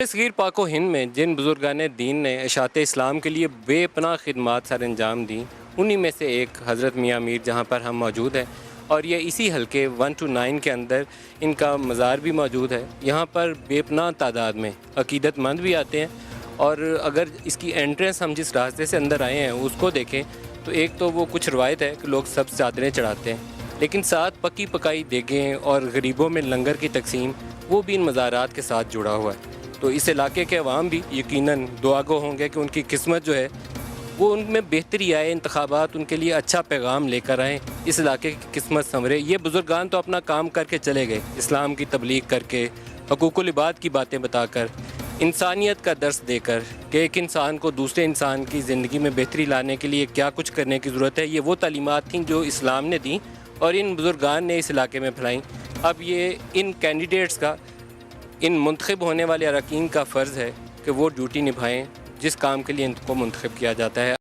صغیر پاک و ہند میں جن بزرگان دین نے اشاعت اسلام کے لیے بے پناہ خدمات سر انجام دیں، انہی میں سے ایک حضرت میاں میر جہاں پر ہم موجود ہیں، اور یہ اسی حلقے 1 to 9 کے اندر ان کا مزار بھی موجود ہے۔ یہاں پر بے پناہ تعداد میں عقیدت مند بھی آتے ہیں، اور اگر اس کی انٹرنس ہم جس راستے سے اندر آئے ہیں اس کو دیکھیں تو ایک تو وہ کچھ روایت ہے کہ لوگ سب چادریں چڑھاتے ہیں، لیکن ساتھ پکی پکائی دیگیں اور غریبوں میں لنگر کی تقسیم وہ بھی ان مزارات کے ساتھ جڑا ہوا ہے۔ تو اس علاقے کے عوام بھی یقیناً دعا گو ہوں گے کہ ان کی قسمت جو ہے وہ ان میں بہتری آئے، انتخابات ان کے لیے اچھا پیغام لے کر آئیں، اس علاقے کی قسمت سنورے۔ یہ بزرگان تو اپنا کام کر کے چلے گئے، اسلام کی تبلیغ کر کے، حقوق العباد کی باتیں بتا کر، انسانیت کا درس دے کر کہ ایک انسان کو دوسرے انسان کی زندگی میں بہتری لانے کے لیے کیا کچھ کرنے کی ضرورت ہے۔ یہ وہ تعلیمات تھیں جو اسلام نے دیں اور ان بزرگان نے اس علاقے میں پھیلائیں۔ اب یہ ان کینڈیڈیٹس کا، ان منتخب ہونے والے اراکین کا فرض ہے کہ وہ ڈیوٹی نبھائیں جس کام کے لیے ان کو منتخب کیا جاتا ہے۔